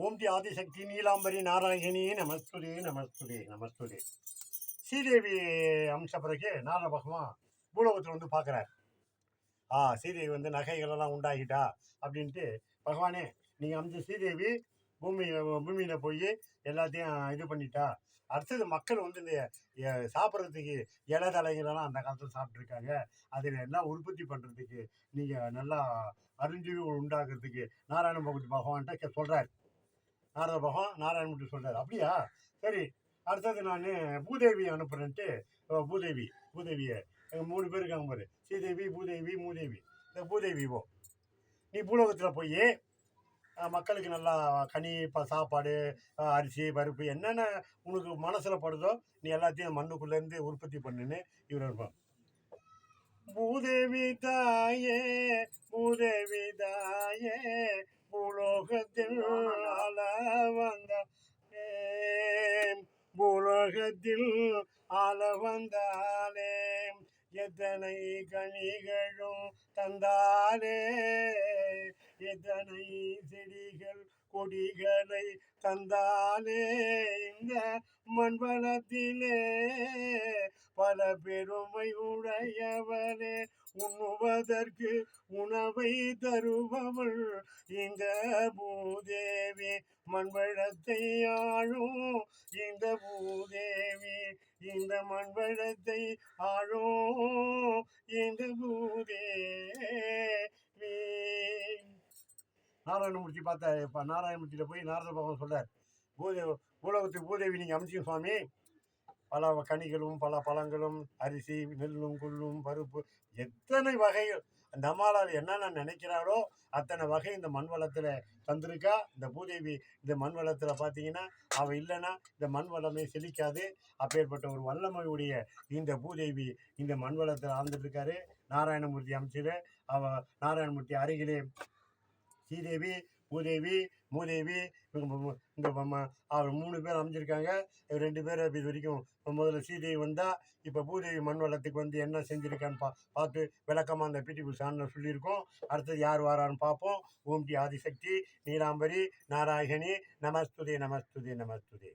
ஓம் D Adishakti Neelambari Narayani நமஸ்துதே நமஸ்துதே நமஸ்துதே. Sridevi அம்ச பிறகு நாரத பகவான் பூலோகத்தில் வந்து பார்க்குறார். ஸ்ரீதேவி வந்து நகைகளெல்லாம் உண்டாகிட்டா அப்படின்ட்டு, பகவானே நீங்கள் அமிச்ச ஸ்ரீதேவி பூமியில் போய் எல்லாத்தையும் இது பண்ணிட்டா. அடுத்தது மக்கள் வந்து இந்த சாப்பிட்றதுக்கு இலை தலைகளெல்லாம் அந்த காலத்தில் சாப்பிட்ருக்காங்க. அதில் எல்லாம் உற்பத்தி பண்ணுறதுக்கு நீங்கள் நல்லா அறிஞ்சு உண்டாக்குறதுக்கு நாராயணமூர்த்தி பகவான்கிட்ட சொல்கிறார். நாரத பகவான் நாராயணமூர்த்தி சொல்கிறார். அப்படியா, சரி, அடுத்தது நான் பூதேவி அனுப்புகிறேன்ட்டு பூதேவியை எங்கள் 3 பேர் இருக்காங்க பாரு, ஸ்ரீதேவி, பூதேவி, மூதேவி. இந்த பூதேவி நீ பூலோகத்தில் போய் மக்களுக்கு நல்லா கனி சாப்பாடு, அரிசி, பருப்பு என்னென்ன உனக்கு மனசில் படுதோ நீ எல்லாத்தையும் மண்ணுக்குள்ளேருந்து உற்பத்தி பண்ணுன்னு இவர் இருப்பான். பூதேவி தாயே பூதேவி தாயே பூலோகத்தில் ஆள வந்தாலே, பூலோகத்தில் ஆள வந்தாலே, எத்தனை கனிகளும் தந்தாலே, எத்தனை செடிகள் கொடிகளை தந்தாலே, இந்த மண்வளத்திலே பல பெருமை உடையவளே, உண்ணுவதற்கு உணவை தருபவள் இந்த பூதேவி, மண்வளத்தை ஆளும் இந்த பூதேவி, இந்த மண்வளத்தை ஆளும் இந்த பூதேவி. நாராயணமூர்த்தி பார்த்தார். இப்போ நாராயணமூர்த்தியில் போய் நாரத பகவான் சொல்கிறார், பூலோகத்துக்கு பூதேவி நீங்கள் அமைச்சிங்க சுவாமி. பல கனிகளும் பல பழங்களும் அரிசி நெல்லும் கொள்ளும் பருப்பு எத்தனை வகைகள் அந்த அம்மாளால் என்னென்ன நினைக்கிறாரோ அத்தனை வகை இந்த மண் வளத்தில் தந்திருக்கா. இந்த பூதேவி இந்த மண் வளத்தில் பார்த்தீங்கன்னா அவள் இல்லைன்னா இந்த மண் வளமே செழிக்காது. அப்பேற்பட்ட ஒரு வல்லமையுடைய இந்த பூதேவி இந்த மண் வளத்தில் ஆழ்ந்துட்டுருக்காரு. நாராயணமூர்த்தி அமைச்சர் நாராயணமூர்த்தி அருகிலே ஸ்ரீதேவி, பூதேவி, மூதேவி இந்த அவர் 3 பேர் அமைஞ்சிருக்காங்க. 2 பேர் இது வரைக்கும் முதல்ல ஸ்ரீதேவி வந்தால், இப்போ பூதேவி மண் வளத்துக்கு வந்து என்ன செஞ்சுருக்கான்னு பார்த்து விளக்கமாக அந்த பிடிபி சாணில் சொல்லியிருக்கோம். அடுத்தது யார் வாரான்னு பார்ப்போம். ஓம் டி ஆதிசக்தி நீலாம்பரி நாராயணி நமஸ்துதே நமஸ்துதே நமஸ்துதே.